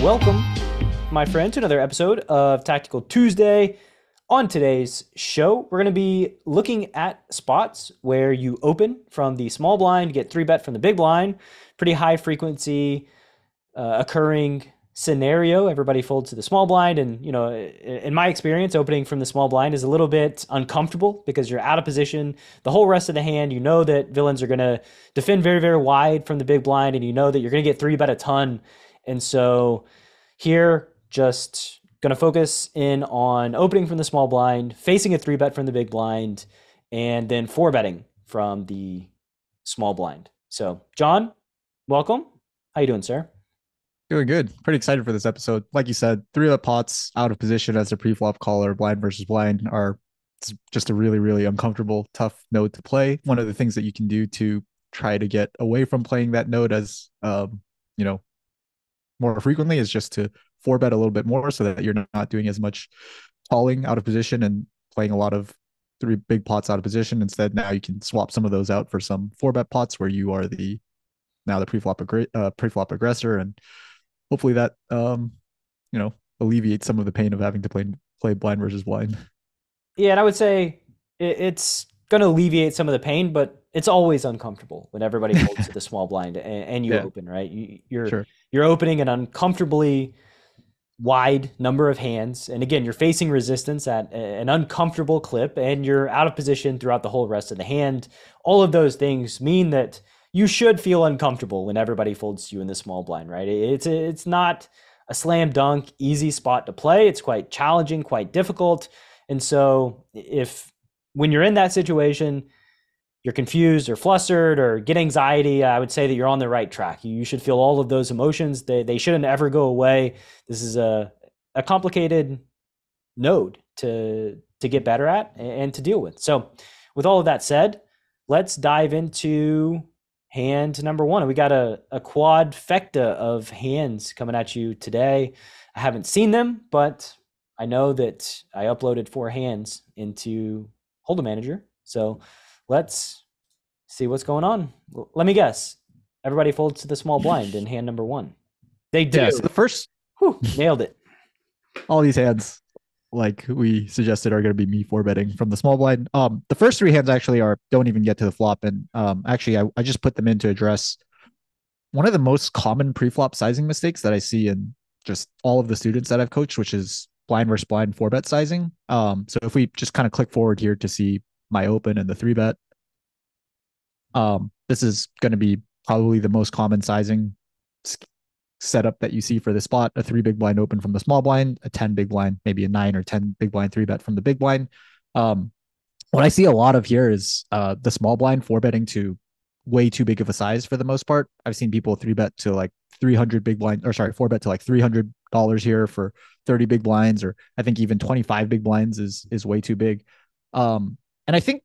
Welcome, my friend, to another episode of Tactical Tuesday. On today's show, we're going to be looking at spots where you open from the small blind, get 3-bet from the big blind. Pretty high frequency occurring scenario. Everybody folds to the small blind, and in my experience, opening from the small blind is a little bit uncomfortable because you're out of position. The whole rest of the hand, you know that villains are going to defend very, very wide from the big blind, and you know that you're going to get 3-bet a ton. And so here, just going to focus in on opening from the small blind, facing a 3-bet from the big blind, and then 4-betting from the small blind. So, John, welcome. How you doing, sir? Doing good. Pretty excited for this episode. Like you said, 3-bet pots out of position as a pre-flop caller, blind versus blind, are just a really, really uncomfortable, tough node to play. One of the things that you can do to try to get away from playing that node as more frequently is just to 4-bet a little bit more so that you're not doing as much calling out of position and playing a lot of 3 big pots out of position. Instead, now you can swap some of those out for some 4-bet pots where you are the pre-flop aggressor, and hopefully that alleviates some of the pain of having to play blind versus blind. Yeah, and I would say it's going to alleviate some of the pain, but it's always uncomfortable when everybody folds to the small blind and you open, right? You're opening an uncomfortably wide number of hands, and again, you're facing resistance at an uncomfortable clip, and you're out of position throughout the whole rest of the hand. All of those things mean that you should feel uncomfortable when everybody folds to you in the small blind, right? It's not a slam dunk easy spot to play. It's quite challenging, quite difficult. And so when you're in that situation, you're confused or flustered or get anxiety, I would say that you're on the right track. You should feel all of those emotions. They shouldn't ever go away. This is a complicated node to get better at and to deal with. So with all of that said, let's dive into hand number 1. We got a quadfecta of hands coming at you today. I haven't seen them, but I know that I uploaded 4 hands into Hold'em Manager. So let's see what's going on. Let me guess. Everybody folds to the small blind in hand number 1. They do. Yeah, so the first... nailed it. All these hands, like we suggested, are going to be me 4-betting from the small blind. The first 3 hands actually don't even get to the flop. And actually, I just put them in to address one of the most common pre-flop sizing mistakes that I see in just all of the students that I've coached, which is blind versus blind 4-bet sizing. So if we just kind of click forward here to see my open and the 3-bet, this is going to be probably the most common sizing setup that you see for the spot: a 3 big blind open from the small blind, a 10 big blind, maybe a 9 or 10 big blind 3-bet from the big blind. What I see a lot of here is the small blind 4-betting to way too big of a size for the most part. I've seen people 3-bet to like 300 big blind, or sorry, 4-bet to like $300 here for 30 big blinds, or I think even 25 big blinds is way too big. And I think,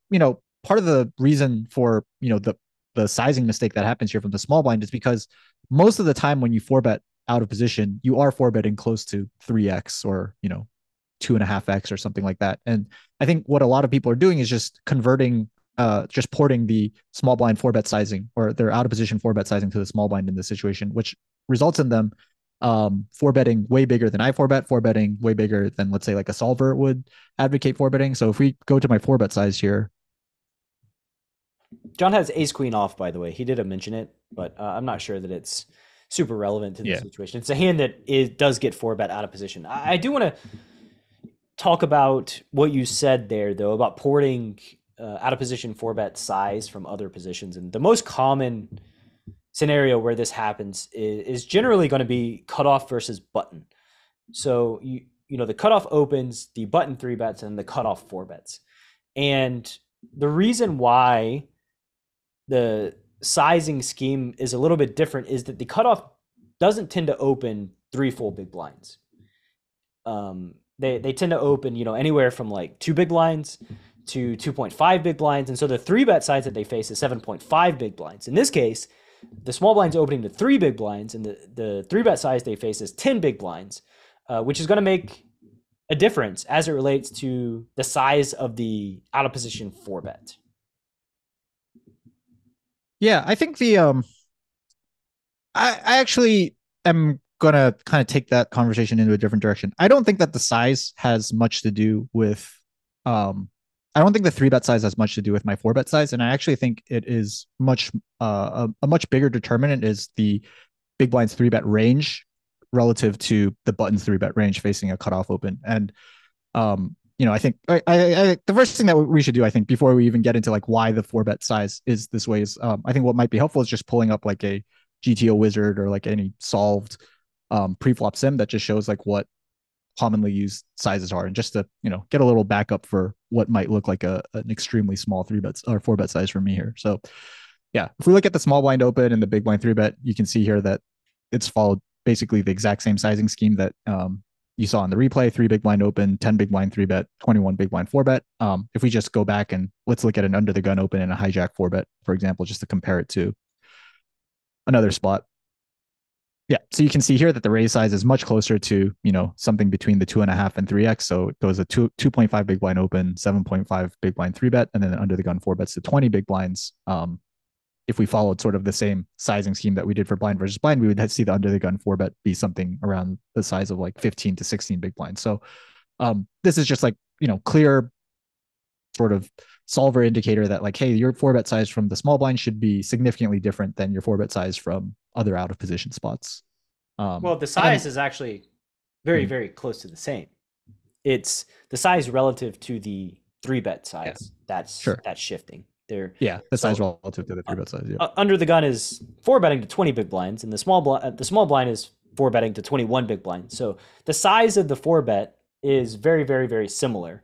part of the reason for, the sizing mistake that happens here from the small blind is because most of the time when you 4-bet out of position, you are 4-betting close to 3x or, 2.5x or something like that. And I think what a lot of people are doing is just just porting the small blind 4-bet sizing, or their out of position 4-bet sizing, to the small blind in this situation, which results in them 4-betting way bigger than I 4-betting way bigger than, let's say, like a solver would advocate 4-betting. So if we go to my 4-bet size here, John has ace queen off, by the way. He did mention it, but I'm not sure that it's super relevant to the situation. It's a hand that does get 4-bet out of position. I do want to talk about what you said there, though, about porting out of position 4-bet size from other positions. And the most common scenario where this happens is generally going to be cutoff versus button. So the cutoff opens, the button 3-bets, and the cutoff 4-bets. And the reason why the sizing scheme is a little bit different is that the cutoff doesn't tend to open 3 full big blinds. They tend to open, anywhere from like 2 big blinds to 2.5 big blinds. And so the 3-bet size that they face is 7.5 big blinds. In this case, the small blind's opening to 3 big blinds, and the 3-bet size they face is 10 big blinds, which is going to make a difference as it relates to the size of the out of position 4-bet. Yeah, I think I actually am gonna kind of take that conversation into a different direction. I don't think that the size has much to do with I don't think the 3-bet size has much to do with my 4-bet size, and I actually think it is much a much bigger determinant is the big blind's 3-bet range relative to the button's 3-bet range facing a cutoff open. And I think the first thing that we should do, I think, before we even get into like why the 4-bet size is this way is I think what might be helpful is just pulling up like a GTO wizard or like any solved pre-flop sim that just shows like what commonly used sizes are, and just to get a little backup for what might look like an extremely small 3-bet or 4-bet size for me here. So yeah, if we look at the small blind open and the big blind 3-bet, you can see here that it's followed basically the exact same sizing scheme that you saw in the replay: 3 big blind open, 10 big blind 3-bet, 21 big blind 4-bet. If we just go back and let's look at an under the gun open and a hijack 4-bet, for example, just to compare it to another spot. Yeah, so you can see here that the raise size is much closer to, something between the 2.5 and 3x. So it goes a 2.5 big blind open, 7.5 big blind 3-bet, and then under the gun 4-bets to 20 big blinds. If we followed sort of the same sizing scheme that we did for blind versus blind, we would see the under the gun 4-bet be something around the size of like 15 to 16 big blinds. So this is just like, clear sort of solver indicator that like, hey, your 4-bet size from the small blind should be significantly different than your 4-bet size from other out of position spots. Well, the size is actually very, very close to the same. It's the size relative to the 3-bet size. Yeah. That's shifting. The size relative to the 3-bet size. Yeah. Under the gun is 4-betting to 20 big blinds, and the small blind is 4-betting to 21 big blinds. So the size of the 4-bet is very, very, very similar.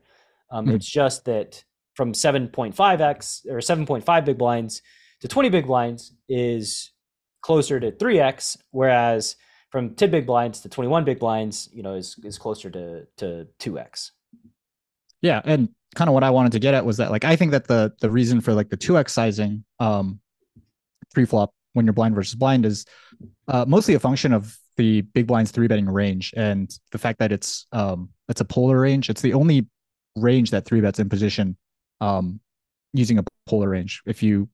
It's just that from 7.5x or 7.5 big blinds to 20 big blinds is closer to 3x, whereas from 10 big blinds to 21 big blinds, is closer to 2x. Yeah, and kind of what I wanted to get at was that like I think that the reason for like the 2x sizing pre-flop when you're blind versus blind is mostly a function of the big blind's 3-betting range and the fact that it's a polar range. It's the only range that 3-bets in position using a polar range. If you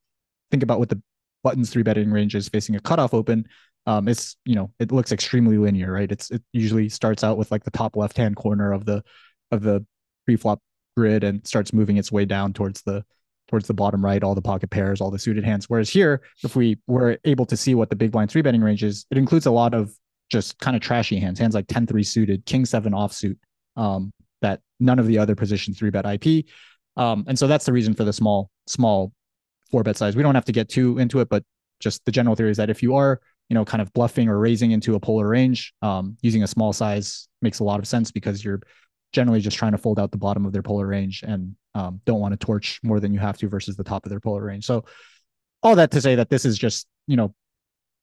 think about what the button's 3-betting range is facing a cutoff open, it's it looks extremely linear, right? It usually starts out with like the top left hand corner of the pre-flop grid and starts moving its way down towards the bottom right, all the pocket pairs, all the suited hands. Whereas here, if we were able to see what the big blind 3-betting range is, it includes a lot of just kind of trashy hands like 10-3 suited, king 7 offsuit, that none of the other positions 3-bet IP. And so that's the reason for the small 4-bet size. We don't have to get too into it, but just the general theory is that if you are, kind of bluffing or raising into a polar range, using a small size makes a lot of sense because you're generally just trying to fold out the bottom of their polar range and don't want to torch more than you have to versus the top of their polar range. So all that to say that this is just,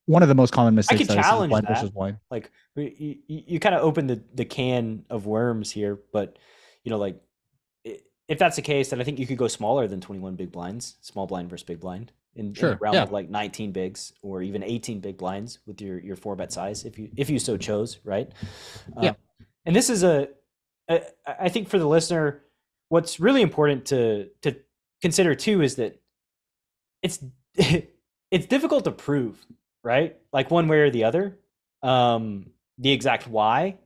one of the most common mistakes. I could challenge blind versus blind. Like you kind of open the can of worms here, but like if that's the case, then I think you could go smaller than 21 big blinds, small blind versus big blind in a round of like 19 bigs or even 18 big blinds with your 4-bet size if you so chose, right? And this is I think for the listener, what's really important to consider too is that it's difficult to prove, right? Like one way or the other, the exact why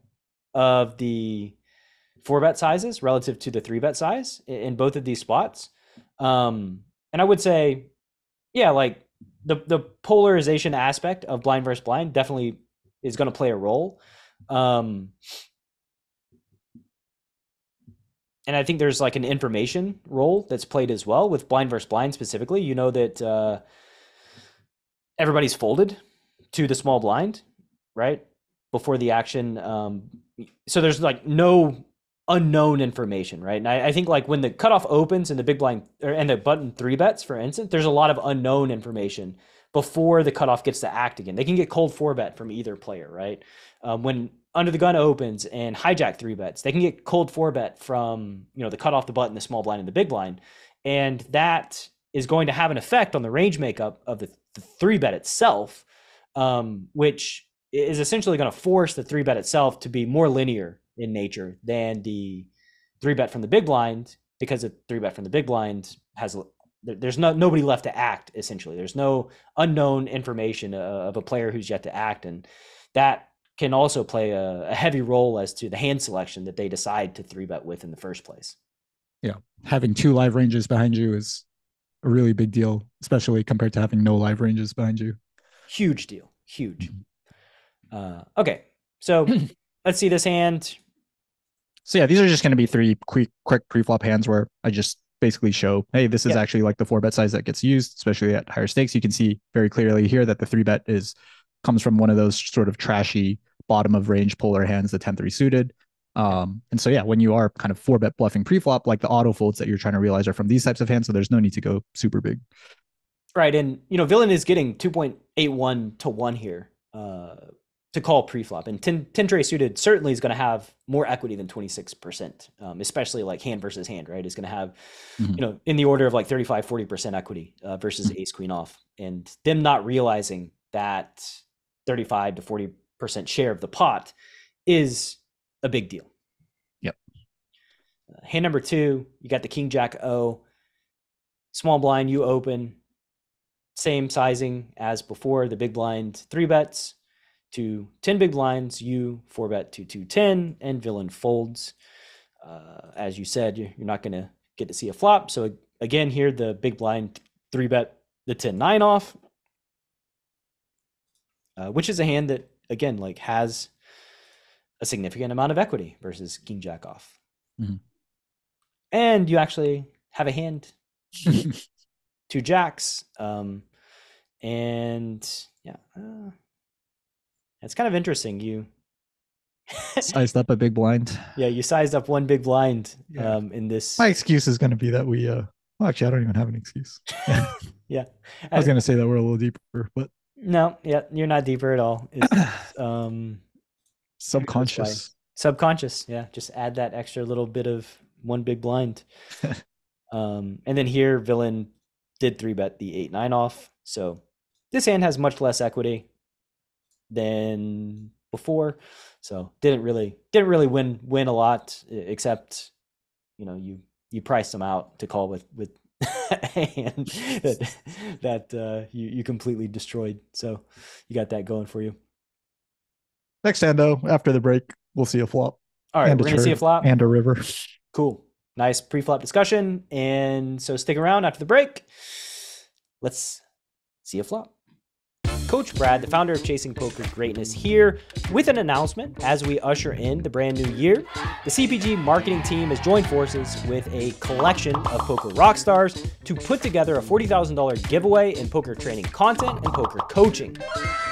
of the 4-bet sizes relative to the 3-bet size in both of these spots. And I would say, like the polarization aspect of blind versus blind definitely is going to play a role. And I think there's like an information role that's played as well with blind versus blind specifically. That everybody's folded to the small blind, right? Before the action. So there's like no unknown information, right? And I think like when the cutoff opens and the big blind and the button 3-bets, for instance, there's a lot of unknown information before the cutoff gets to act again. They can get cold 4-bet from either player, right? When under the gun opens and hijack 3-bets, they can get cold 4-bet from the cutoff, the button, the small blind, and the big blind, and that is going to have an effect on the range makeup of the 3-bet itself, which is essentially going to force the 3-bet itself to be more linear in nature than the 3-bet from the big blind, because the 3-bet from the big blind there's nobody left to act. Essentially, there's no unknown information of a player who's yet to act, and that can also play a heavy role as to the hand selection that they decide to 3-bet with in the first place. Yeah. Having 2 live ranges behind you is a really big deal, especially compared to having no live ranges behind you. Huge deal. Huge. Okay. So let's see this hand. So yeah, these are just going to be 3 quick pre-flop hands where I just basically show, hey, this is actually like the 4-bet size that gets used, especially at higher stakes. You can see very clearly here that the 3-bet comes from one of those sort of trashy bottom of range polar hands, the 10-3 suited. And so yeah, when you are kind of 4-bet bluffing pre-flop, like the auto folds that you're trying to realize are from these types of hands, so there's no need to go super big. Right, and Villain is getting 2.81 to 1 here to call pre-flop, and 10-3 suited certainly is going to have more equity than 26%, especially like hand versus hand, right? Is going to have, in the order of like 35-40% equity versus ace queen off, and them not realizing that 35 to 40% share of the pot is a big deal. Yep. Hand number 2, you got the king jack O, small blind, you open, same sizing as before, the big blind 3-bets to 10 big blinds, you 4-bet to 210, and Villain folds. As you said, you're not going to get to see a flop. So again, here the big blind 3-bet the 10-9 off, which is a hand that, again, like has a significant amount of equity versus king jack off. And you actually have a hand 2 jacks. And yeah, it's kind of interesting. You sized up a big blind. Yeah, you sized up 1 big blind in this. My excuse is going to be that we, well, actually, I don't even have an excuse. Yeah. I was going to say that we're a little deeper, but. No, yeah, you're not deeper at all. It's subconscious. Subconscious, yeah. Just add that extra little bit of 1 big blind. And then here, Villain did 3-bet the 8-9 off. So this hand has much less equity than before. So didn't really win a lot, except you priced them out to call with a hand that you completely destroyed. So you got that going for you. Next hand though, after the break, we'll see a flop. All right, we're gonna see a flop and a river. Cool. Nice pre-flop discussion. And so stick around after the break. Let's see a flop. Coach Brad, the founder of Chasing Poker Greatness, here with an announcement as we usher in the brand new year. The CPG marketing team has joined forces with a collection of poker rock stars to put together a $40,000 giveaway in poker training content and poker coaching.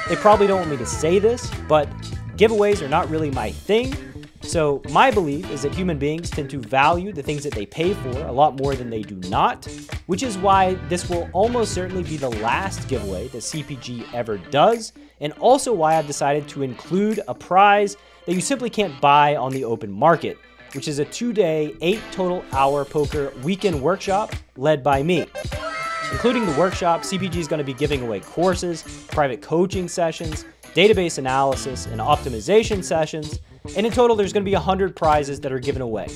They probably don't want me to say this, but giveaways are not really my thing. So my belief is that human beings tend to value the things that they pay for a lot more than they do not, which is why this will almost certainly be the last giveaway that CPG ever does, and also why I've decided to include a prize that you simply can't buy on the open market, which is a 2-day, 8 total hour poker weekend workshop led by me. Including the workshop, CPG is going to be giving away courses, private coaching sessions, database analysis, and optimization sessions, and in total, there's going to be 100 prizes that are given away.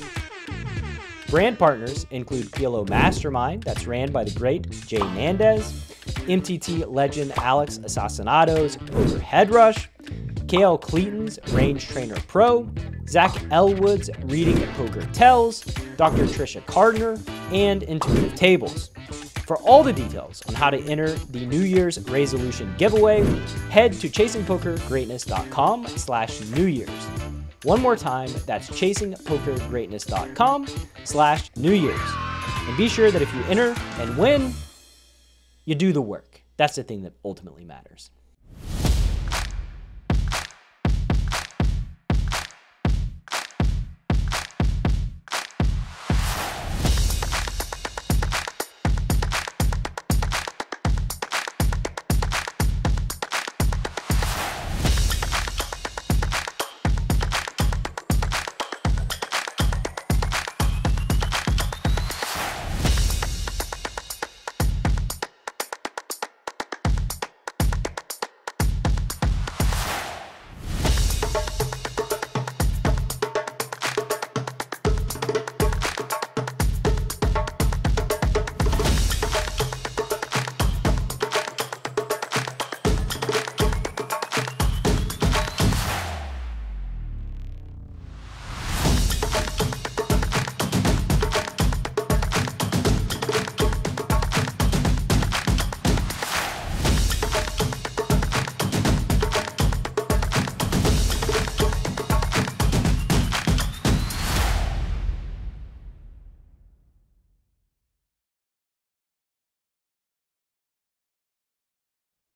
Brand partners include PLO Mastermind, that's ran by the great Jay Nandez, MTT legend Alex Assassinado's Poker Head Rush, KL Cleaton's Range Trainer Pro, Zach Elwood's Reading Poker Tells, Dr. Trisha Cardner, and Intuitive Tables. For all the details on how to enter the New Year's resolution giveaway, head to chasingpokergreatness.com/New Year's. One more time, that's chasingpokergreatness.com/New Year's. And be sure that if you enter and win, you do the work. That's the thing that ultimately matters.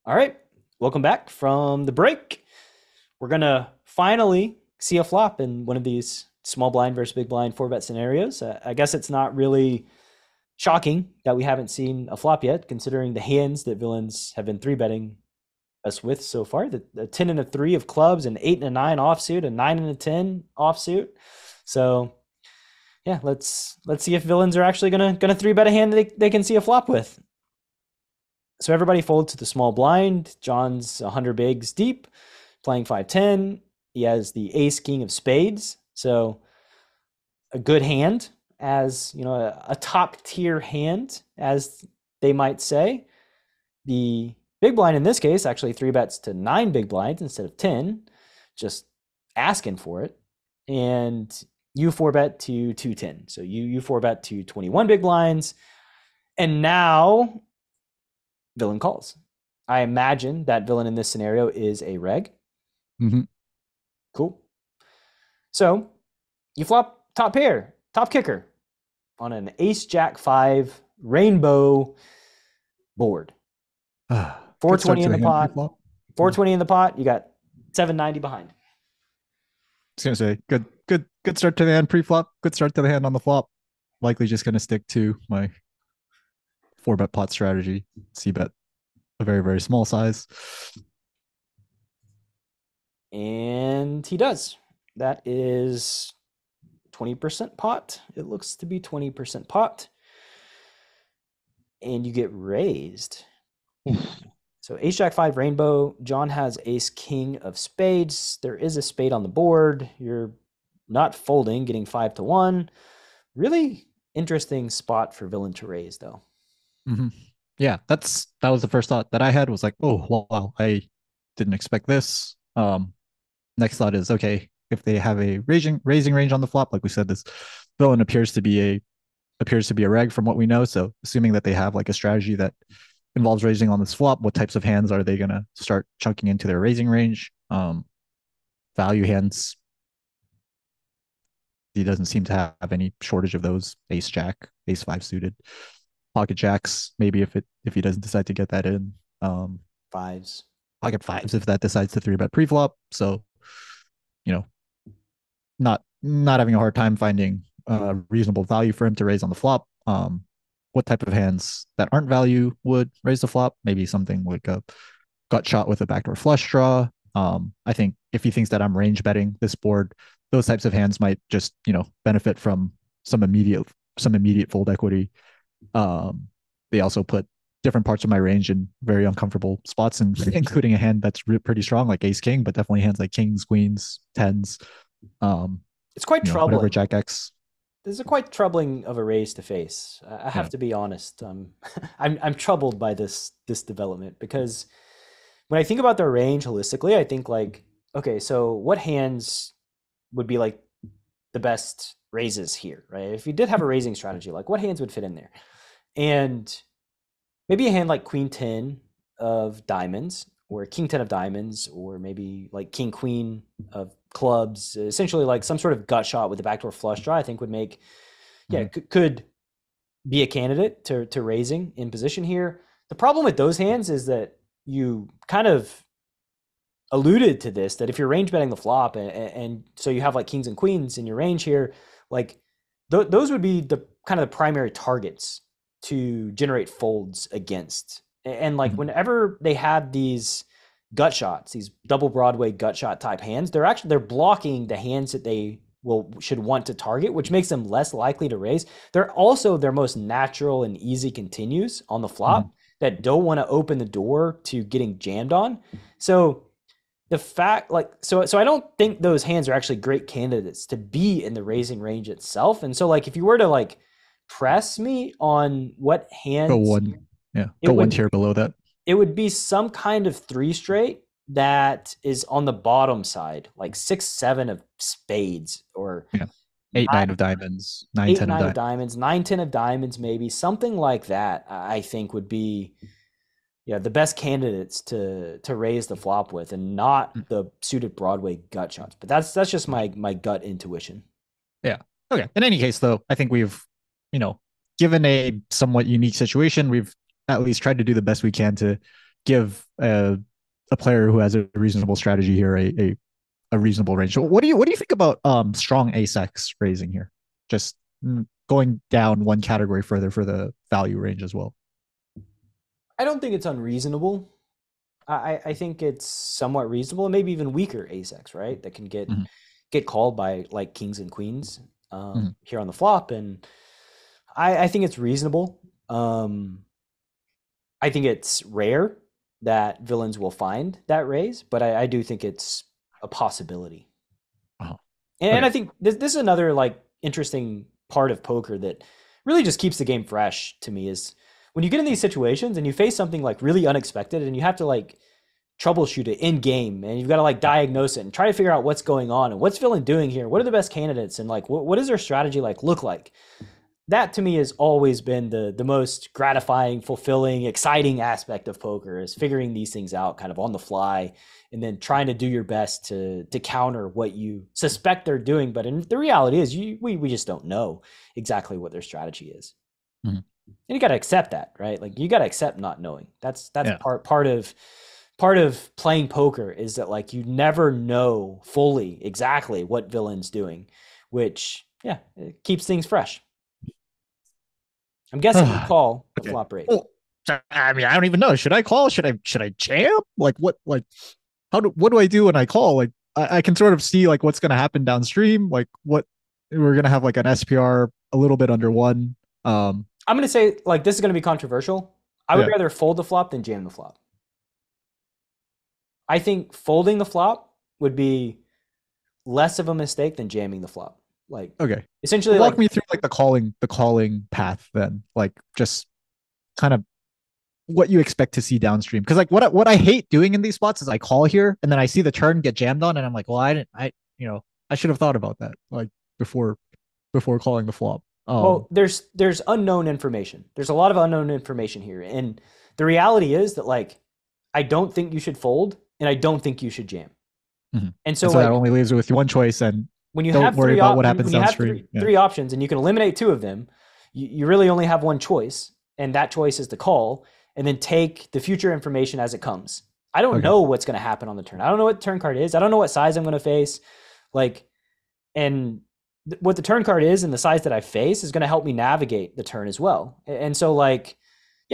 All right, welcome back from the break. We're gonna finally see a flop in one of these small blind versus big blind 4-bet scenarios. I guess it's not really shocking that we haven't seen a flop yet, considering the hands that villains have been 3-betting us with so far. The 10 and a 3 of clubs, an 8 and a 9 offsuit, a 9 and a 10 offsuit. So yeah, let's see if villains are actually gonna 3-bet a hand that they can see a flop with. So everybody folds to the small blind. John's 100 bigs deep, playing 5-10. He has the ace king of spades, so a good hand, as you know, a top tier hand, as they might say. The big blind in this case actually 3-bets to 9 big blinds instead of 10, just asking for it. And you 4-bet to 210, so you 4-bet to 21 big blinds, and now villain calls. I imagine that villain in this scenario is a reg. Mm-hmm. Cool. So you flop top pair, top kicker on an ace jack 5 rainbow board. 420 in the pot. 420 in the pot. You got 790 behind. I was gonna say good start to the hand pre-flop. Good start to the hand on the flop. Likely just gonna stick to my 4-bet pot strategy. C-bet a very, very small size. And he does. That is 20% pot. It looks to be 20% pot. And you get raised. So ace jack 5 rainbow. John has ace king of spades. There is a spade on the board. You're not folding, getting 5-1. Really interesting spot for villain to raise, though. Mm-hmm. Yeah, that was the first thought that I had, was like, oh wow, I didn't expect this. Next thought is, okay, if they have a raising range on the flop, like we said, this villain appears to be a reg from what we know. So assuming that they have like a strategy that involves raising on this flop, what types of hands are they gonna start chunking into their raising range? Value hands. He doesn't seem to have any shortage of those. Ace jack, ace 5 suited, pocket jacks, maybe if he doesn't decide to get that in. Fives. Pocket fives if that decides to 3-bet pre-flop. So, not having a hard time finding reasonable value for him to raise on the flop. What type of hands that aren't value would raise the flop? Maybe something like a gut shot with a backdoor flush draw. I think if he thinks that I'm range betting this board, those types of hands might just benefit from some immediate fold equity. They also put different parts of my range in very uncomfortable spots, and including a hand that's pretty strong like ace king, but definitely hands like kings, queens, tens. It's quite troubling. Whatever jack X. This is quite troubling of a raise to face. I have to be honest. I'm troubled by this development, because when I think about their range holistically, I think like, okay, so what hands would be like the best raises here, right? If you did have a raising strategy, like what hands would fit in there? And maybe a hand like queen 10 of diamonds, or king 10 of diamonds, or maybe like king queen of clubs, essentially like some sort of gut shot with a backdoor flush draw, I think would make, could be a candidate to raising in position here. The problem with those hands is that you kind of alluded to this, that if you're range betting the flop, and so you have like kings and queens in your range here, like those would be the kind of the primary targets to generate folds against. And like whenever they have these gut shots, these double Broadway gut shot type hands, they're blocking the hands that they should want to target, which makes them less likely to raise. They're also their most natural and easy continues on the flop that don't want to open the door to getting jammed on. So the fact, like, so I don't think those hands are actually great candidates to be in the raising range itself. And so like if you were to like press me on what hands, go one tier below that, it would be some kind of 3 straight that is on the bottom side, like 6-7 of spades, or 8-9 of diamonds, 9-10 of diamonds, 9-10 of diamonds, maybe something like that. I think would be the best candidates to raise the flop with, and not the suited Broadway gut shots. But that's just my gut intuition. Yeah. Okay. In any case, though, I think we've given a somewhat unique situation, we've at least tried to do the best we can to give a player who has a reasonable strategy here a reasonable range. So what do you think about strong ace-x raising here? Just going down one category further for the value range as well. I don't think it's unreasonable. I think it's somewhat reasonable, and maybe even weaker ace-x, right? That can get called by like kings and queens here on the flop, and I think it's reasonable. I think it's rare that villains will find that raise, but I do think it's a possibility. Oh, and I think this is another like interesting part of poker that really just keeps the game fresh to me is when you get in these situations and you face something like really unexpected and you have to like troubleshoot it in game and you've got to like diagnose it and try to figure out what's going on and what's villain doing here, what are the best candidates, and like what does their strategy like look like. That to me has always been the most gratifying, fulfilling, exciting aspect of poker is figuring these things out kind of on the fly and then trying to do your best to counter what you suspect they're doing. But in the reality is we just don't know exactly what their strategy is. And you got to accept that, right? Like you got to accept not knowing. That's part of playing poker is that like you never know fully exactly what villain's doing, which it keeps things fresh. I'm guessing you call the flop raise. Well, I mean, I don't even know. Should I call? Should I jam? Like what? Like what do I do when I call? Like I can sort of see like what's going to happen downstream. Like what we're going to have like an SPR a little bit under one. I'm going to say like this is going to be controversial. I would rather fold the flop than jam the flop. I think folding the flop would be less of a mistake than jamming the flop. Like essentially walk me through like the calling path then, like just kind of what you expect to see downstream, because like what I hate doing in these spots is I call here and then I see the turn get jammed on and I'm like, well, I should have thought about that like before calling the flop. Well, there's unknown information. There's a lot of unknown information here, and the reality is that like I don't think you should fold and I don't think you should jam. And so like, that only leaves you with one choice, and when you have three options and you can eliminate two of them, you really only have one choice, and that choice is to call and then take the future information as it comes. I don't know what's going to happen on the turn. I don't know what the turn card is. I don't know what size I'm going to face. Like, and what the turn card is and the size that I face is going to help me navigate the turn as well. And so like,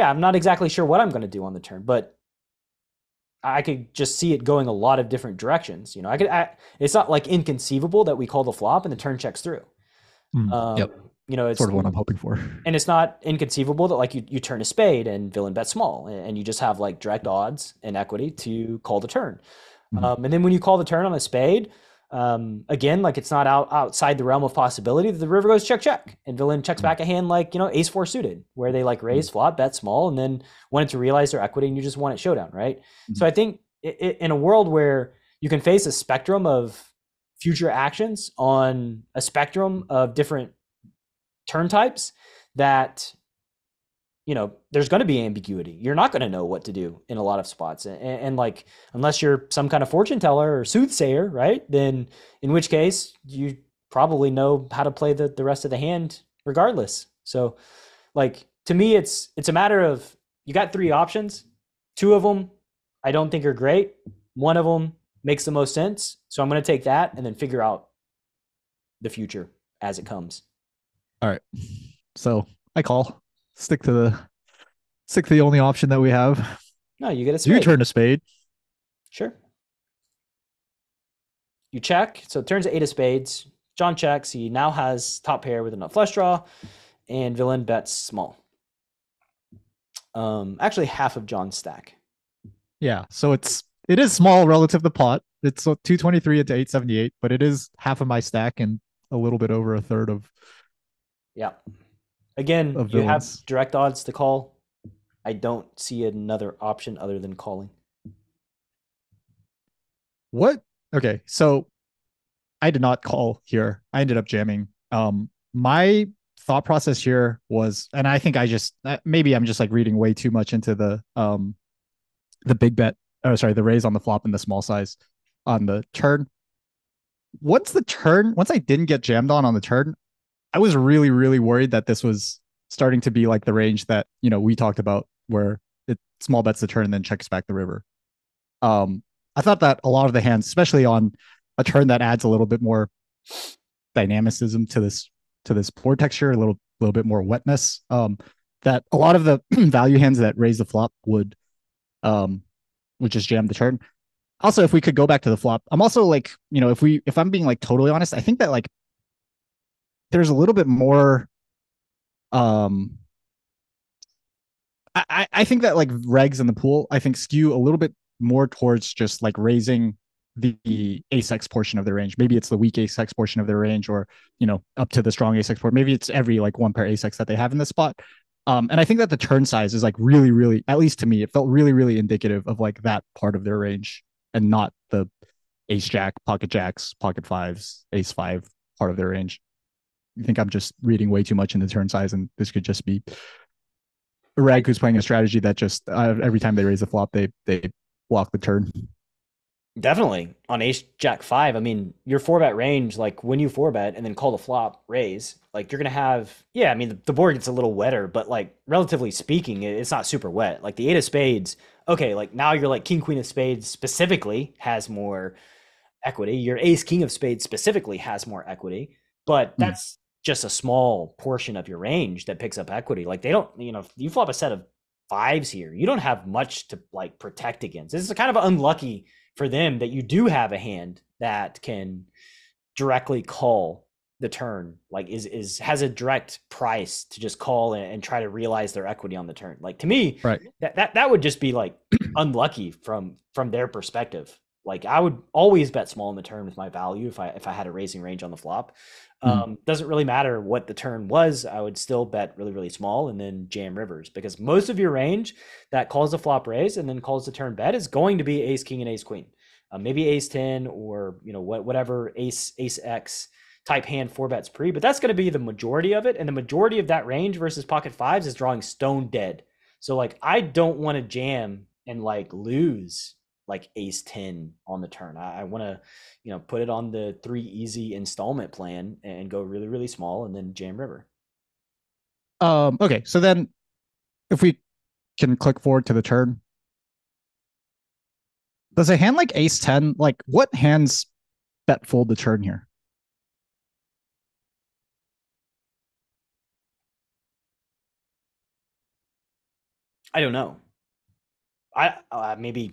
I'm not exactly sure what I'm going to do on the turn, but I could just see it going a lot of different directions. You know, it's not like inconceivable that we call the flop and the turn checks through. You know, it's sort of what I'm hoping for. And it's not inconceivable that like you turn a spade and villain bet small and you just have like direct odds and equity to call the turn. And then when you call the turn on a spade, again, like it's not outside the realm of possibility that the river goes check and villain checks back a hand like, you know, ace four suited, where they like raise flop, bet small, and then wanted to realize their equity and you just won it showdown, right? So I think in a world where you can face a spectrum of future actions on a spectrum of different turn types, that you know there's going to be ambiguity. You're not going to know what to do in a lot of spots, and like unless you're some kind of fortune teller or soothsayer, right? Then in which case you probably know how to play the rest of the hand regardless. So like to me it's a matter of you got three options. Two of them I don't think are great. One of them makes the most sense, so I'm going to take that and then figure out the future as it comes. All right, so I call. Stick to the only option that we have. No, you get a spade. You turn a spade. Sure. You check. So it turns to eight of spades. John checks. He now has top pair with a nut flush draw, and villain bets small. Actually, half of John's stack. Yeah, so it is small relative to pot. It's 223 into 878, but it is half of my stack and a little bit over a third of. Yeah. Again, you have direct odds to call. I don't see another option other than calling. What? Okay, so I did not call here. I ended up jamming. My thought process here was, and I think maybe I'm just like reading way too much into the big bet. Oh, sorry, the raise on the flop and the small size on the turn. Once I didn't get jammed on the turn, I was really, really worried that this was starting to be like the range that, you know, we talked about where it small bets the turn and then checks back the river. I thought that a lot of the hands, especially on a turn that adds a little bit more dynamicism to this board texture, a little bit more wetness. That a lot of the value hands that raise the flop um would just jam the turn. Also, if we could go back to the flop, I'm also like, if I'm being like totally honest, I think that like there's a little bit more um I think that like regs in the pool, I think skew a little bit more towards just like raising the ace X portion of the range. Maybe it's the weak ace X portion of their range, or up to the strong ace X port. Maybe it's every like one pair ace X that they have in this spot. And I think that the turn size is like really, really, at least to me, it felt really, really indicative of like that part of their range, and not the ace jack, pocket jacks, pocket fives, ace five part of their range. I think I'm just reading way too much into turn size, and this could just be a reg who's playing a strategy that just every time they raise a flop, they block the turn. Definitely on ace jack five. I mean, your 4-bet range, like when you 4-bet and then call the flop raise, like you're gonna have, yeah. I mean, the board gets a little wetter, but like relatively speaking, it's not super wet. Like the 8 of spades, okay, like now you're like king queen of spades specifically has more equity. Your ace king of spades specifically has more equity, but that's just a small portion of your range that picks up equity. Like they don't, if you flop a set of fives here, you don't have much to like protect against. This is kind of unlucky for them that you do have a hand that can directly call the turn, like has a direct price to just call and try to realize their equity on the turn. Like to me, right, that would just be like unlucky from their perspective. Like I would always bet small in the turn with my value if I had a raising range on the flop. Doesn't really matter what the turn was. I would still bet really, really small and then jam rivers, because most of your range that calls the flop raise and then calls the turn bet is going to be ace king and ace queen, maybe ace 10 or whatever ace X type hand 4-bets pre, but that's going to be the majority of it. And the majority of that range versus pocket fives is drawing stone dead. So like I don't want to jam and like lose like ace 10 on the turn. I want to, put it on the 3 easy installment plan and go really, really small and then jam river. Okay, so then if we can click forward to the turn, does a hand like ace 10, like what hands bet fold the turn here? I don't know. Maybe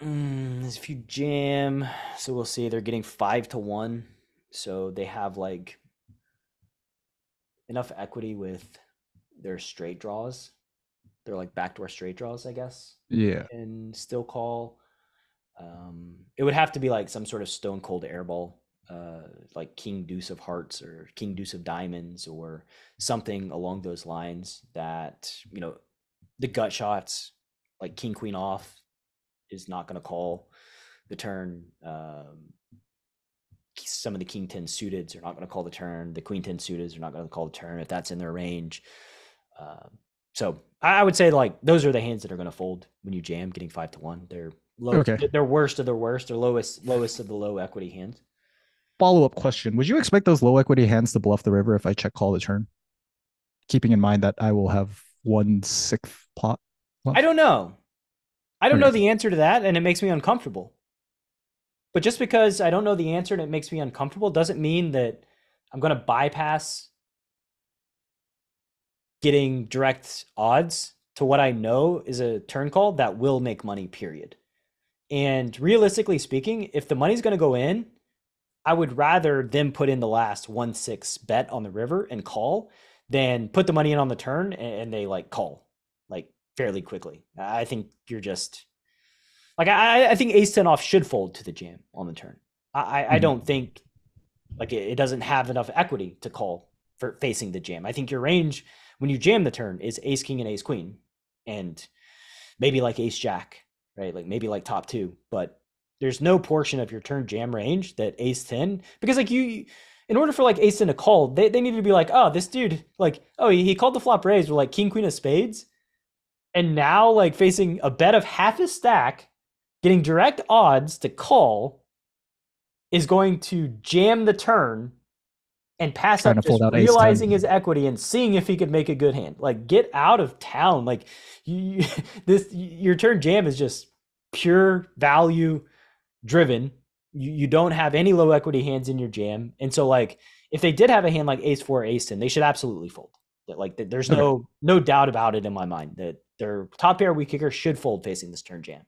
there's a few jam, so we'll see. They're getting 5-1, so they have like enough equity with their straight draws. They're like backdoor straight draws, I guess. Yeah, And still call. It would have to be like some sort of stone cold airball, like king deuce of hearts or king deuce of diamonds or something along those lines that the gut shots like king queen off is not going to call the turn. Some of the king 10 suited are not going to call the turn. The queen 10 suited are not going to call the turn if that's in their range. So I would say like those are the hands that are going to fold when you jam, getting 5-1. They're low. Okay. They're worst of the worst, or lowest of the low equity hands. Follow-up question: would you expect those low equity hands to bluff the river if I check call the turn, keeping in mind that I will have 1/6 pot? I don't know. I don't know the answer to that, and it makes me uncomfortable. But just because I don't know the answer and it makes me uncomfortable doesn't mean that I'm going to bypass getting direct odds to what I know is a turn call that will make money, period. And realistically speaking, if the money's going to go in, I would rather them put in the last 1/6 bet on the river and call than put the money in on the turn and they like call like fairly quickly. I think you're just like, I think ace 10 off should fold to the jam on the turn. I don't think like it doesn't have enough equity to call for facing the jam. I think your range when you jam the turn is ace king and ace queen and maybe like ace jack, right? Like maybe like top 2, but there's no portion of your turn jam range that ace 10, because like in order for like ace 10 to call, they need to be like, oh, this dude, like, oh, he called the flop raise with like king queen of spades, and now like facing a bet of half his stack, getting direct odds to call, is going to jam the turn and pass trying up to just fold out ace realizing 10. his equity and seeing if he could make a good hand. Like, get out of town. Like, you, this your turn jam is just pure value driven. You don't have any low equity hands in your jam, and so like if they did have a hand like ace four, ace 10, they should absolutely fold. Like, there's Okay. no doubt about it in my mind that their top pair weak kicker should fold facing this turn jam.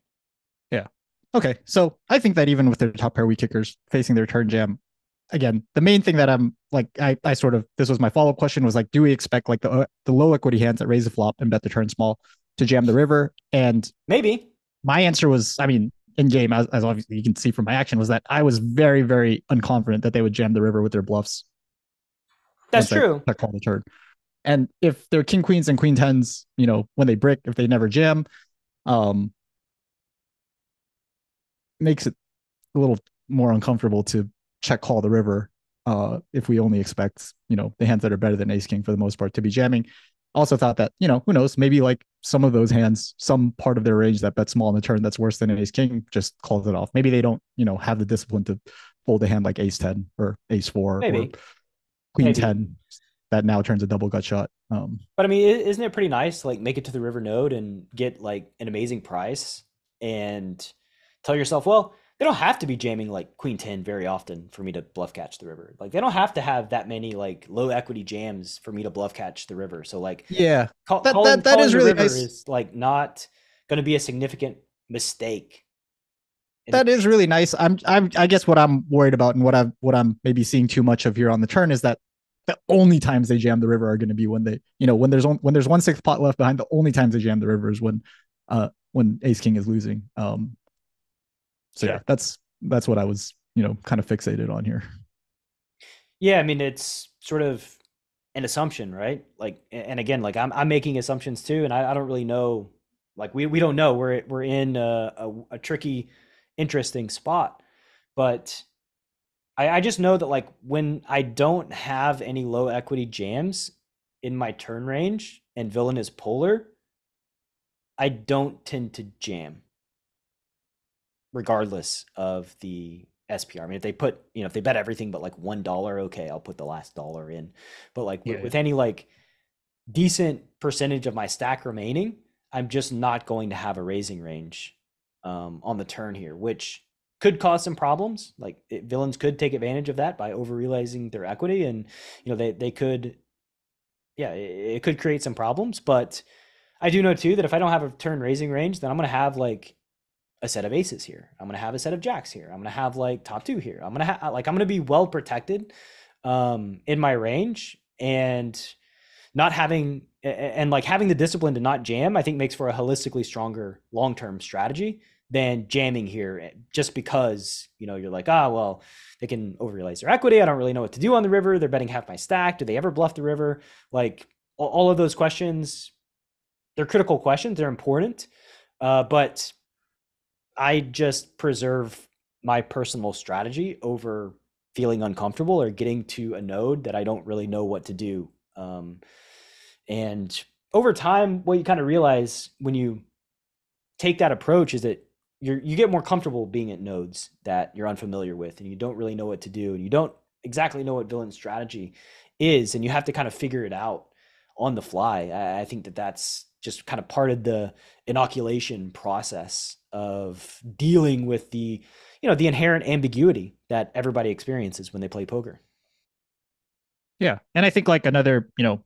Yeah. Okay. So I think that even with their top pair weak kickers facing their turn jam, again, the main thing that I'm like, I sort of, this was my follow up question was like, do we expect like the low equity hands that raise the flop and bet the turn small to jam the river? And Maybe. my answer was, I mean, in game, as obviously you can see from my action, was that I was very, very unconfident that they would jam the river with their bluffs That's once true. I call the turn. And if they're king queens and queen tens, you know, when they brick, if they never jam, um, makes it a little more uncomfortable to check call the river if we only expect, you know, the hands that are better than ace king for the most part to be jamming. Also thought that, you know, who knows, maybe like some of those hands, some part of their range that bet small in the turn that's worse than ace king just calls it off. Maybe they don't, you know, have the discipline to fold a hand like ace 10 or ace 4 or Maybe. queen Maybe. 10 that now turns a double gut shot. But I mean, isn't it pretty nice? Like, make it to the river node and get like an amazing price, and tell yourself, well, they don't have to be jamming like queen 10 very often for me to bluff catch the river. Like, they don't have to have that many like low equity jams for me to bluff catch the river. So like, Yeah, that calling is the really river nice. is like not going to be a significant mistake. That is really nice. I guess what I'm worried about and what I'm maybe seeing too much of here on the turn is that the only times they jam the river are going to be when they, you know, when there's 1/6 pot left behind. The only times they jam the river is when ace king is losing. So Sure. yeah, that's what I was, you know, kind of fixated on here. Yeah, I mean, it's sort of an assumption, right? Like, and again, like I'm making assumptions too, and I don't really know. Like, we don't know. We're in a tricky, interesting spot, but I just know that like when I don't have any low equity jams in my turn range and villain is polar, I don't tend to jam, regardless of the SPR. I mean, if they put, you know, if they bet everything but like $1, okay, I'll put the last dollar in. But like Yeah, with any like decent percentage of my stack remaining, I'm just not going to have a raising range on the turn here, which could cause some problems. Like, villains could take advantage of that by over realizing their equity, and you know they could, yeah, it could create some problems. But I do know too that if I don't have a turn raising range, then I'm going to have like a set of aces here. I'm going to have a set of jacks here. I'm going to have like top two here. I'm going to have like I'm going to be well protected in my range, and not having and like having the discipline to not jam, I think makes for a holistically stronger long-term strategy than jamming here just because, you know, you're like, ah, well, they can overrealize their equity. I don't really know what to do on the river. They're betting half my stack. Do they ever bluff the river? Like, all of those questions, they're critical questions. They're important. But I just preserve my personal strategy over feeling uncomfortable or getting to a node that I don't really know what to do. And over time, what you kind of realize when you take that approach is that you get more comfortable being at nodes that you're unfamiliar with, and you don't really know what to do, and you don't exactly know what villain strategy is, and you have to kind of figure it out on the fly. I think that that's just kind of part of the inoculation process of dealing with the, you know, the inherent ambiguity that everybody experiences when they play poker. yeah, and I think like another, you know,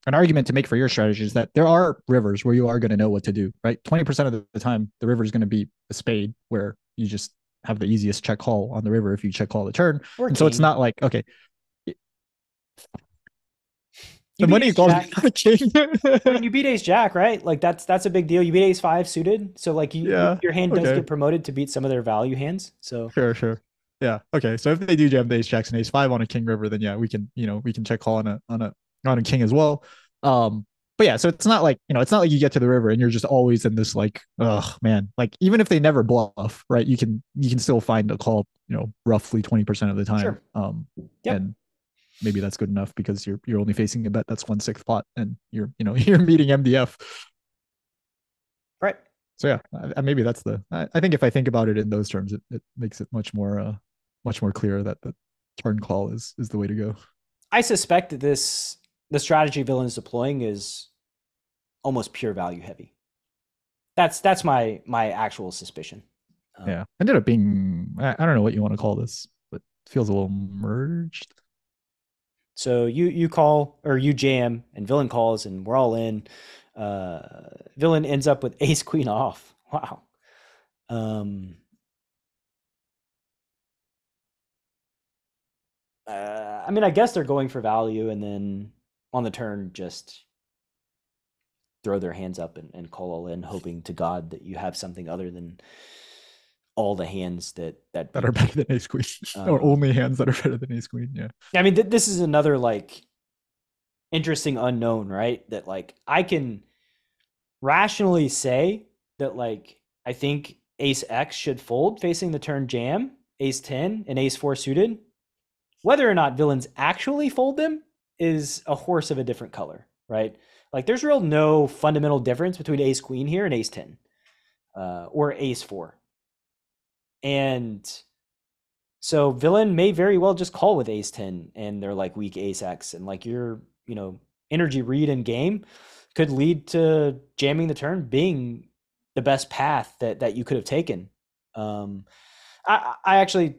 an argument to make for your strategy is that there are rivers where you are going to know what to do, right? 20% of the time, the river is going to be a spade where you just have the easiest check call on the river if you check call the turn. Or And so it's king. not like, okay, You the beat money ace calls me jack. not a king. I mean, you beat ace jack, right? Like, that's a big deal. You beat ace five suited, so like Yeah. your hand does Okay. get promoted to beat some of their value hands. So Sure. Sure. Yeah. Okay. So if they do jam the ace jacks and ace five on a king river, then yeah, we can, you know, we can check call on a king as well. But yeah, so it's not like, you know, it's not like you get to the river and you're just always in this like, oh man, like even if they never bluff, right, you can still find a call, you know, roughly 20% of the time. sure. Yep. And maybe that's good enough because you're only facing a bet that's 1/6 pot and you're, you know, you're meeting MDF. Right. So yeah, maybe that's I think if I think about it in those terms, it makes it much more clear that the turn call is the way to go. I suspect that the strategy villain's deploying is almost pure value heavy. That's my actual suspicion. Yeah, ended up being I don't know what you want to call this, but it feels a little merged. So you call or you jam and villain calls and we're all in. Villain ends up with ace queen off. Wow. Um, I mean, I guess they're going for value and then on the turn just throw their hands up and call all in, hoping to God that you have something other than all the hands that That are better than ace queen, or only hands that are better than ace queen. Yeah. I mean, this is another like interesting unknown, right? That like I can rationally say that like I think ace X should fold facing the turn jam, ace 10 and ace 4 suited. Whether or not villains actually fold them is a horse of a different color, right? Like there's real no fundamental difference between ace queen here and ace 10 or ace 4. And so villain may very well just call with ace 10 and they're like weak ace X and like your, energy read in game could lead to jamming the turn being the best path that you could have taken. I actually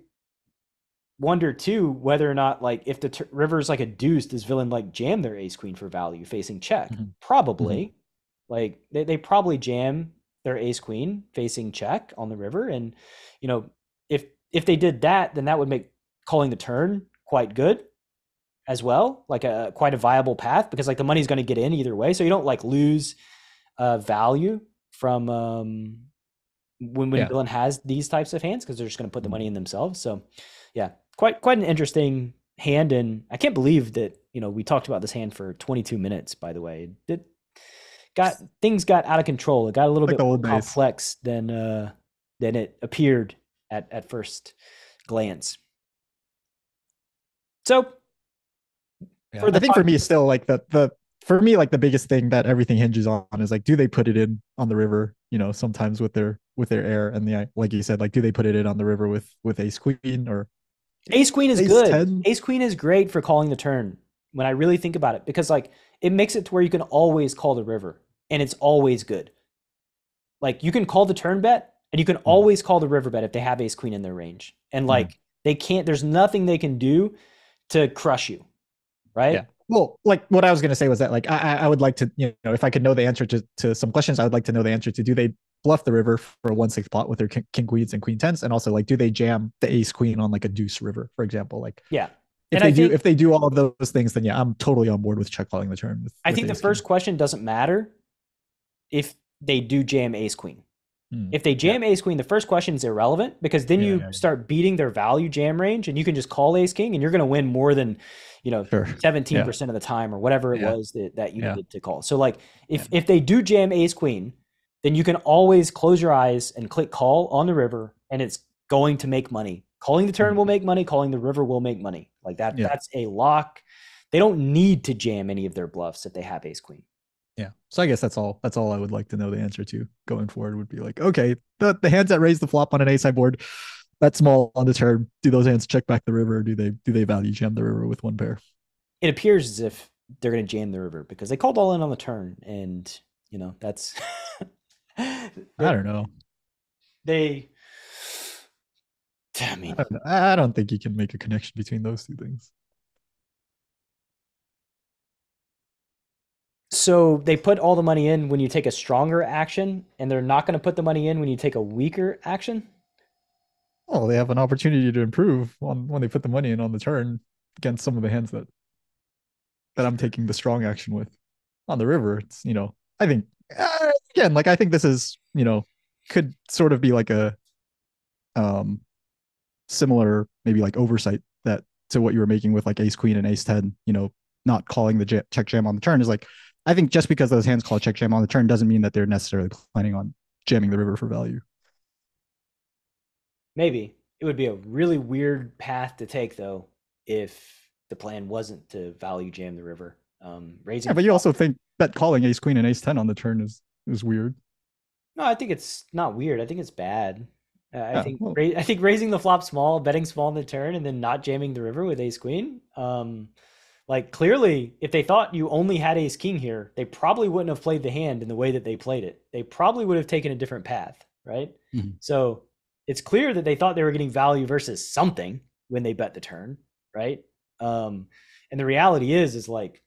wonder too whether or not like if the river's like a deuce, does villain like jam their ace queen for value facing check? Mm-hmm. Probably. Mm-hmm. Like they probably jam their ace queen facing check on the river, and if they did that, then that would make calling the turn quite good as well, like quite a viable path because like the money's going to get in either way, so you don't like lose value from when villain has these types of hands because they're just going to put the money in themselves. So yeah, quite an interesting hand, and I can't believe that we talked about this hand for 22 minutes. By the way, things got out of control. It got a little bit more complex than it appeared at first glance. So yeah, I think for me still like for me like the biggest thing that everything hinges on is like, do they put it in on the river, sometimes with their air, and the like you said, like do they put it in on the river with ace queen or ace queen is good. 10? Ace queen is great for calling the turn when I really think about it, because like it makes it to where you can always call the river and it's always good. Like you can call the turn bet and you can always call the river bet if they have ace queen in their range, and like there's nothing they can do to crush you, right? Yeah. Well, like what I was going to say was that like I would like to, if I could know the answer to some questions, I would like to know the answer to, do they bluff the river for a 1/6 pot with their king queens and queen tens, and also like do they jam the ace queen on like a deuce river, for example? Like yeah, if they do all of those things, then yeah, I'm totally on board with check calling the turn. I think the first question doesn't matter if they do jam ace queen. If they jam ace queen, the first question is irrelevant, because then you start beating their value jam range and you can just call ace king and you're going to win more than 17% of the time or whatever it was that you needed to call. So like if they do jam ace queen, then you can always close your eyes and click call on the river and it's going to make money. Calling the turn will make money, calling the river will make money. Like that's a lock. They don't need to jam any of their bluffs if they have ace queen. Yeah. So I guess that's all I would like to know the answer to going forward would be like, okay, the hands that raise the flop on an ace high board, that's small on the turn. Do those hands check back the river, or do they value jam the river with one pair? It appears as if they're going to jam the river because they called all in on the turn, and that's I don't know. I don't think you can make a connection between those two things. So they put all the money in when you take a stronger action, and they're not going to put the money in when you take a weaker action? Well, they have an opportunity to improve when they put the money in on the turn against some of the hands that I'm taking the strong action with. On the river, it's, I think, again, like I think this is, could sort of be like a similar maybe like oversight that to what you were making with like ace queen and ace 10, not calling the check jam on the turn is like, I think just because those hands call check jam on the turn doesn't mean that they're necessarily planning on jamming the river for value. Maybe. It would be a really weird path to take, though, if the plan wasn't to value jam the river. Raising. Yeah, but you also think that calling ace queen and ace 10 on the turn is weird. No, I think it's not weird. I think it's bad. I think raising the flop small, betting small on the turn, and then not jamming the river with ace queen. Like, clearly, if they thought you only had ace king here, they probably wouldn't have played the hand in the way that they played it. They probably would have taken a different path, right? Mm-hmm. So it's clear that they thought they were getting value versus something when they bet the turn, right? And the reality is like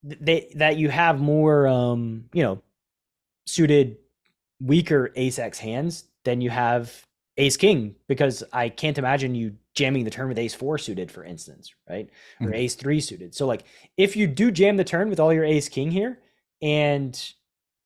that you have more, you know, suited weaker ace X hands than you have ace king, because I can't imagine you jamming the turn with ace 4 suited, for instance, right? Or ace 3 suited. So like, if you do jam the turn with all your ace king here, and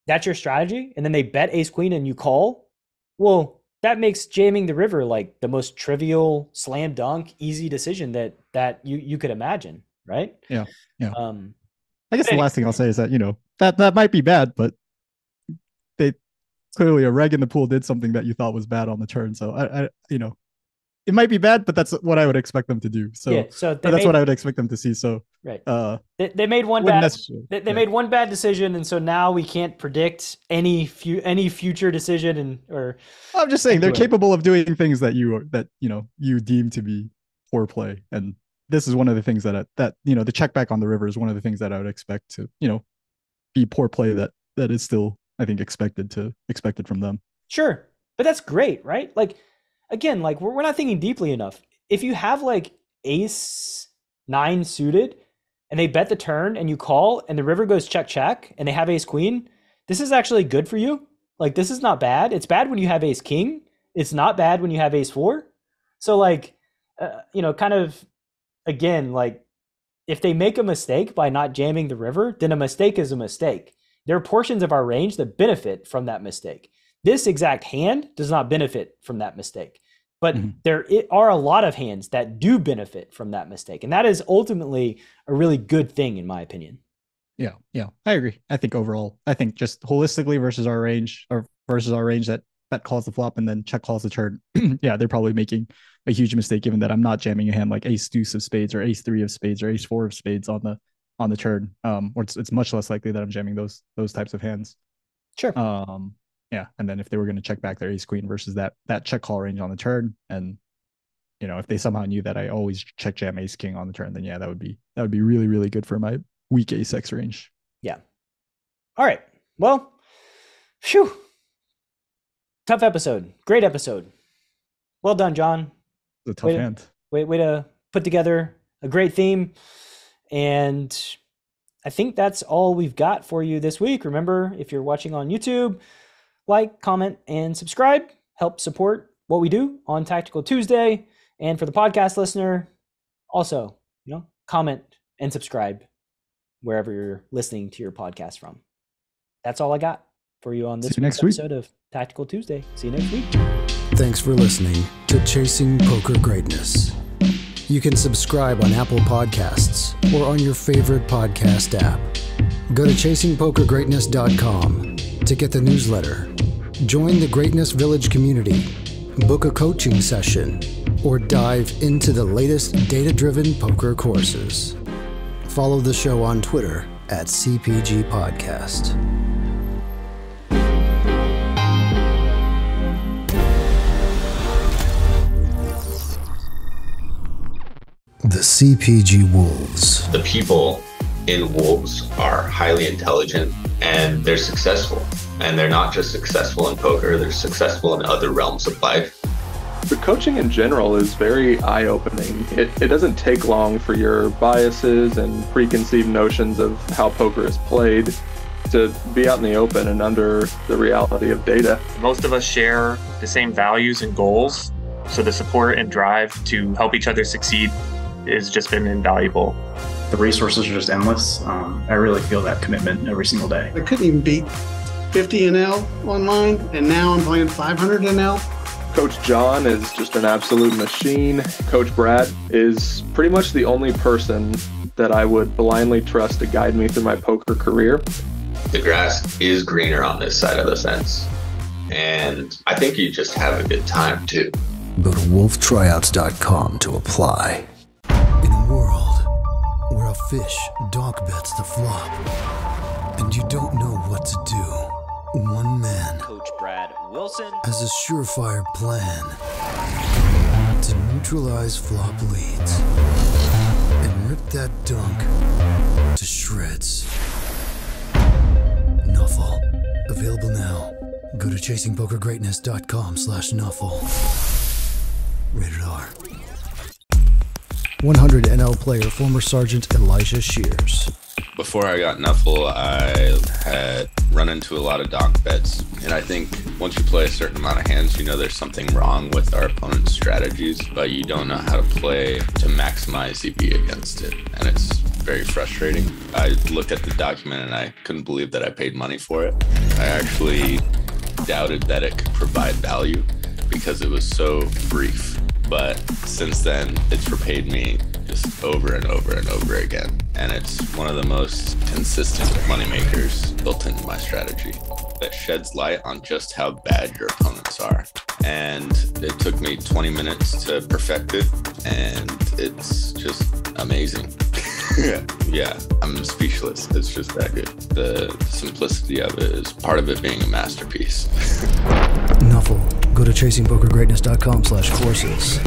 that's your strategy, and then they bet ace queen and you call, well, that makes jamming the river like the most trivial, slam dunk, easy decision that you could imagine, right? Yeah. I guess the last thing I'll say is that, you know, that might be bad, but they clearly, a reg in the pool did something that you thought was bad on the turn. So I you know, it might be bad, but that's what I would expect them to do. So, yeah, so that's what I would expect them to see. So right, they made one bad. They made one bad decision, and so now we can't predict any future decision. And or I'm just saying they're capable of doing things that you deem to be poor play, and this is one of the things that you know, the check back on the river is one of the things that I would expect to, you know, be poor play that is still, I think, expected from them. Sure, but that's great, right? Like, again, like we're not thinking deeply enough. If you have like ace 9 suited and they bet the turn and you call and the river goes check check and they have ace queen, this is actually good for you. Like, this is not bad. It's bad when you have ace king. It's not bad when you have ace 4. So like, you know, kind of, again, like, if they make a mistake by not jamming the river, then a mistake is a mistake. There are portions of our range that benefit from that mistake. This exact hand does not benefit from that mistake, but there are a lot of hands that do benefit from that mistake. And that is ultimately a really good thing, in my opinion. Yeah. I agree. I think overall, just holistically versus our range that calls the flop and then check calls the turn. Yeah, they're probably making a huge mistake, given that I'm not jamming a hand like ace deuce of spades or ace 3 of spades or ace 4 of spades on the turn. Or it's much less likely that I'm jamming those types of hands. Sure. Yeah, and then if they were going to check back their ace queen versus that check call range on the turn, and you know, if they somehow knew that I always check jam ace king on the turn, then yeah, that would be really, really good for my weak ace X range. Yeah. All right. Well, phew. Tough episode. Great episode. Well done, John. It's a tough hand. Way to put together a great theme. And I think that's all we've got for you this week. Remember, if you're watching on YouTube, like, comment, and subscribe. Help support what we do on Tactical Tuesday. And for the podcast listener, also, you know, comment and subscribe wherever you're listening to your podcast from. That's all I got for you on this week's episode of Tactical Tuesday. See you next week. Thanks for listening to Chasing Poker Greatness. You can subscribe on Apple Podcasts or on your favorite podcast app. Go to chasingpokergreatness.com to get the newsletter. Join the Greatness Village community, book a coaching session, or dive into the latest data-driven poker courses. Follow the show on Twitter at CPG Podcast. The CPG Wolves. The people in Wolves are highly intelligent and they're successful. And they're not just successful in poker, they're successful in other realms of life. The coaching in general is very eye-opening. It doesn't take long for your biases and preconceived notions of how poker is played to be out in the open and under the reality of data. Most of us share the same values and goals, so the support and drive to help each other succeed has just been invaluable. The resources are just endless. I really feel that commitment every single day. I couldn't even beat 50 NL online, and now I'm playing 500 NL. Coach John is just an absolute machine. Coach Brad is pretty much the only person that I would blindly trust to guide me through my poker career. The grass is greener on this side of the fence, and I think you just have a good time too. Go to wolftryouts.com to apply. In a world where a fish donk bets the flop, and you don't know what to do, one man, Coach Brad Wilson, has a surefire plan to neutralize flop leads and Rip that dunk to shreds. NUFFLE. Available now. Go to chasingpokergreatness.com/NUFFLE. Rated R. 100 NL player, former Sergeant Elijah Shears. Before I got NUFFLE, I had run into a lot of donk bets. And I think once you play a certain amount of hands, you know there's something wrong with our opponent's strategies, but you don't know how to play to maximize EV against it. And it's very frustrating. I looked at the document and I couldn't believe that I paid money for it. I actually doubted that it could provide value because it was so brief. But since then, it's repaid me just over and over and over again. And it's one of the most consistent moneymakers built into my strategy that sheds light on just how bad your opponents are. And it took me 20 minutes to perfect it, and it's just amazing. Yeah, I'm speechless. It's just that good. The simplicity of it is part of it being a masterpiece. NUFFLE. Go to chasingpokergreatness.com/courses.